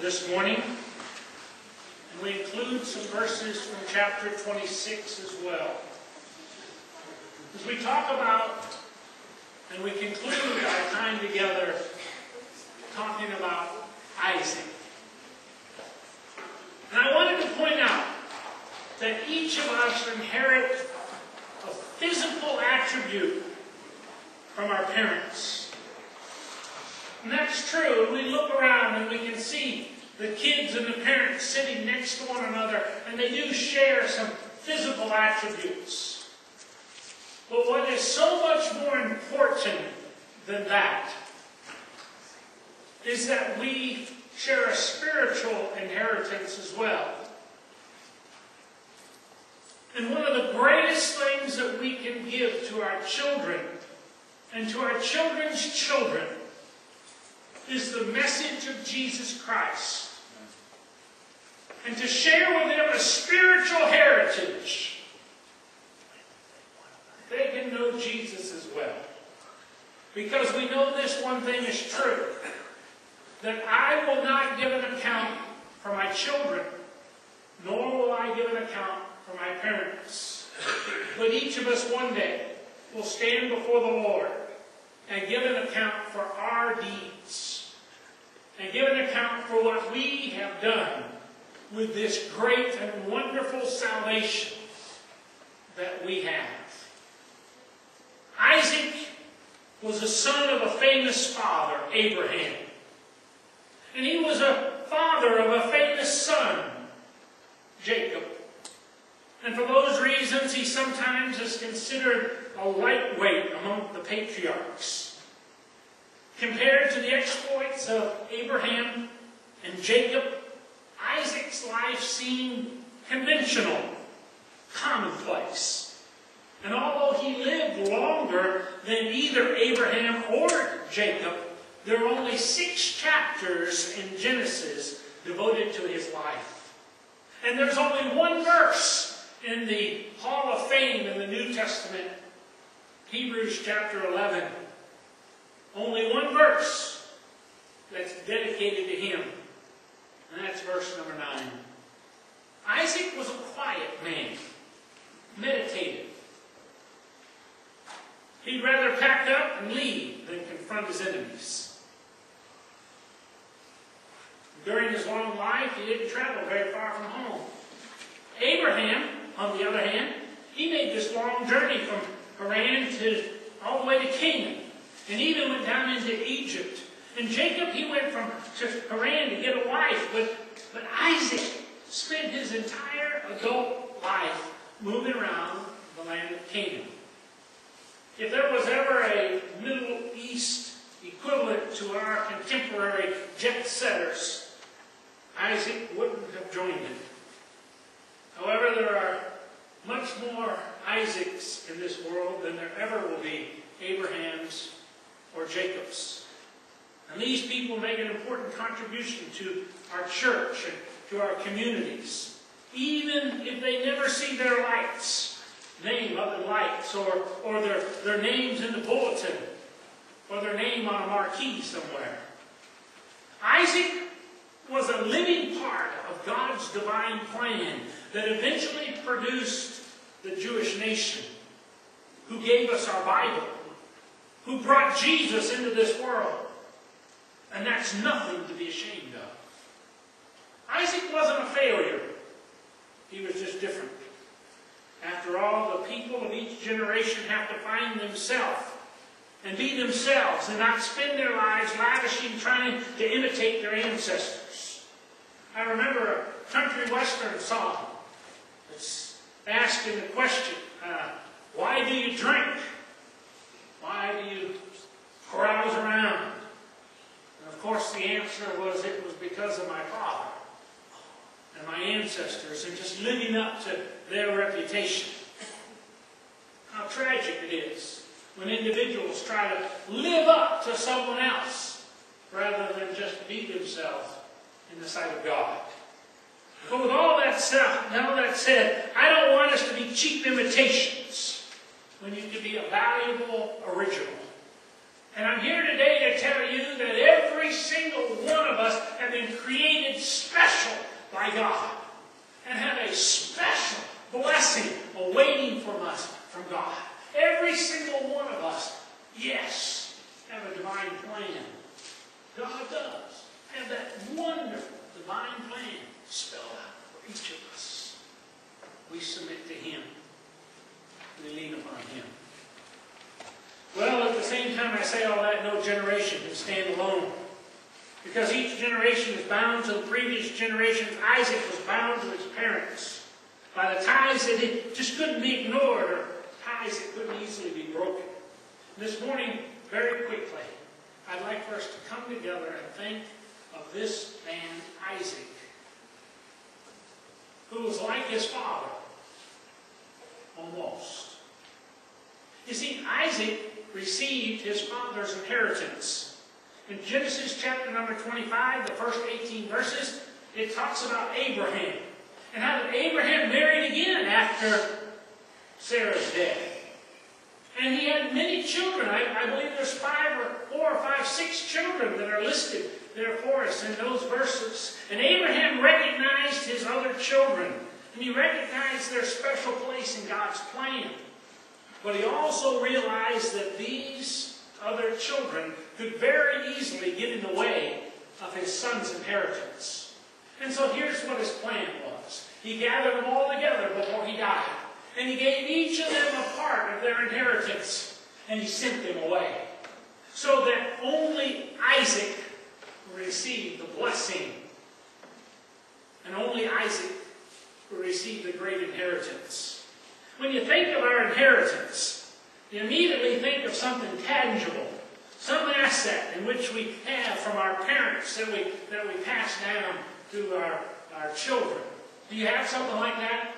this morning. And we include some verses from chapter 26 as well. As we talk about and we conclude our time together talking about Isaac. And I wanted to point out that each of us inherit a physical attribute from our parents. And that's true. We look around and we can see the kids and the parents sitting next to one another, and they do share some physical attributes. But what is so much more important than that is that we share a spiritual inheritance as well. And one of the greatest things that we can give to our children and to our children's children is the message of Jesus Christ. And to share with them a spiritual heritage. They can know Jesus as well. Because we know this one thing is true. That I will not give an account for my children, nor will I give an account for my parents. But each of us one day will stand before the Lord and give an account for our deeds. And give an account for what we have done with this great and wonderful salvation that we have. Isaac was the son of a famous father, Abraham. And he was a father of a famous son, Jacob. And for those reasons, he sometimes is considered a lightweight among the patriarchs. Compared to the exploits of Abraham and Jacob, Isaac's life seemed conventional, commonplace. And although he lived longer than either Abraham or Jacob, there are only 6 chapters in Genesis devoted to his life. And there's only one verse in the Hall of Fame in the New Testament, Hebrews chapter 11. Only one verse that's dedicated to him. And that's verse number 9. Isaac was a quiet man, meditative. He'd rather pack up and leave than confront his enemies. During his long life, he didn't travel very far from home. Abraham, on the other hand, he made this long journey from Haran all the way to Canaan. And even went down into Egypt. And Jacob, he went to Haran to get a wife. But Isaac spent his entire adult life moving around the land of Canaan. If there was ever a Middle East equivalent to our contemporary jet-setters, Isaac wouldn't have joined it. However, there are much more Isaacs in this world than there ever will be Abrahams or Jacobs. And these people make an important contribution to our church and to our communities. Even if they never see their name up in lights, or their names in the bulletin, or their name on a marquee somewhere. Isaac was a living part of God's divine plan that eventually produced the Jewish nation, who gave us our Bible, who brought Jesus into this world. And that's nothing to be ashamed of. Isaac wasn't a failure. He was just different. After all, the people of each generation have to find themselves and be themselves and not spend their lives lavishing trying to imitate their ancestors. I remember a country western song that's asking the question, why do you drink? Why do you carouse around? And of course the answer was, it was because of my father and my ancestors and just living up to their reputation. How tragic it is when individuals try to live up to someone else rather than just be themselves in the sight of God. But with all that said, I don't want us to be cheap imitations. We need to be a valuable original. And I'm here today to tell you that every single one of us have been created by God and have a special blessing awaiting from us from God. Every single one of us, yes, have a divine plan. God does have that wonderful divine plan spelled out for each of us. We submit to Him. We lean upon Him. Well, at the same time I say all that, no generation can stand alone. Because each generation is bound to the previous generation. Isaac was bound to his parents by the ties that just couldn't be ignored, or ties that couldn't easily be broken. This morning, very quickly, I'd like for us to come together and think of this man, Isaac, who was like his father, almost. You see, Isaac received his father's inheritance. In Genesis chapter number 25, the first 18 verses, it talks about Abraham. And how that Abraham married again after Sarah's death. And he had many children. I believe there's 4 or 5, 6 children that are listed there for us in those verses. And Abraham recognized his other children. And he recognized their special place in God's plan. But he also realized that these other children could very easily get in the way of his son's inheritance. And so here's what his plan was. He gathered them all together before he died. And he gave each of them a part of their inheritance. And he sent them away. So that only Isaac received the blessing. And only Isaac will receive the great inheritance. When you think of our inheritance, you immediately think of something tangible. Some asset in which we have from our parents that we pass down to our children. Do you have something like that?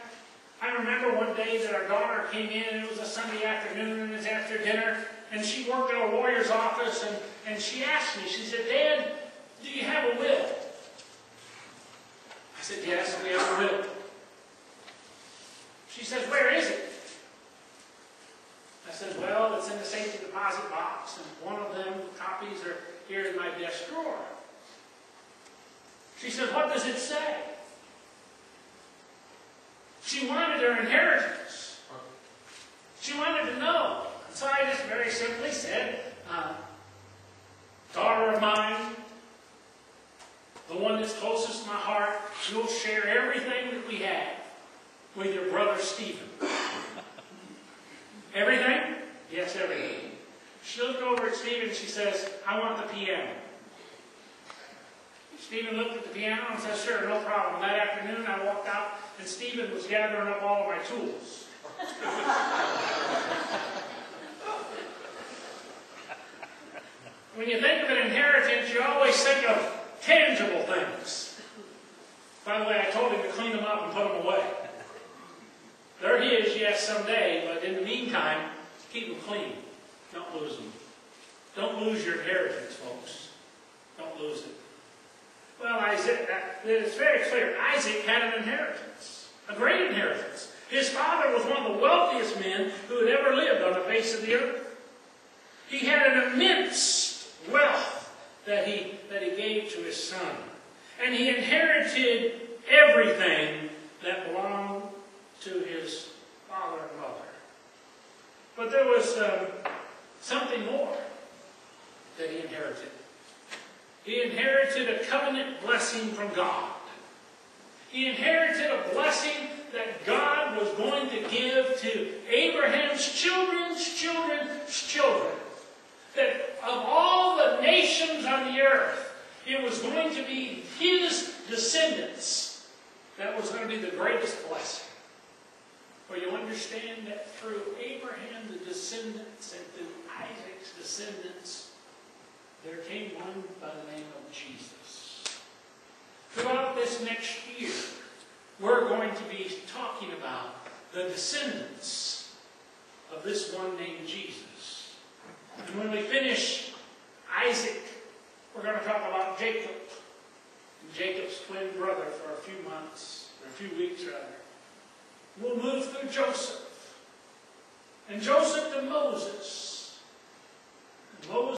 I remember one day that our daughter came in, and it was a Sunday afternoon, and it was after dinner, and she worked at a lawyer's office, and she asked me, she said, "Dad, do you have a will?" I said, "Yes, we have a will." She says, "Where is it?" I said, "Well, it's in the safety deposit box, and one of them copies are here in my desk drawer." She said, "What does it say?" She wanted her inheritance. She wanted to know. And so I just very simply said, "Daughter of mine, the one that's closest to my heart, you'll share everything that we have with your brother Stephen." "Everything?" "Yes, everything." She looked over at Stephen and she says, "I want the piano." Stephen looked at the piano and said, "Sure, no problem." That afternoon I walked out and Stephen was gathering up all of my tools. When you think of an inheritance, you always think of tangible things. By the way, I told him to clean them up and put them away. They're his, yes, someday, but in the meantime, keep them clean. Don't lose them. Don't lose your inheritance, folks. Don't lose it. Well, it's very clear. Isaac had an inheritance, a great inheritance. His father was one of the wealthiest men who had ever lived on the face of the earth. He had an immense wealth that he gave to his son. And he inherited everything that belonged to his father and mother. But there was something more that he inherited. He inherited a covenant blessing from God. He inherited a blessing that God was going to give to Abraham's children's children's children. That of all the nations on the earth, it was going to be his descendants that was going to be the greatest blessing. For you understand that through Abraham, the descendants, and through Isaac's descendants, there came one by the name of Jesus. Throughout this next year, we're going to be talking about the descendants of this one named Jesus. And when we finish Isaac, we're going to talk about Jacob, and Jacob's twin brother for a few months, or a few weeks rather. We'll move through Joseph, and Joseph to Moses. And Moses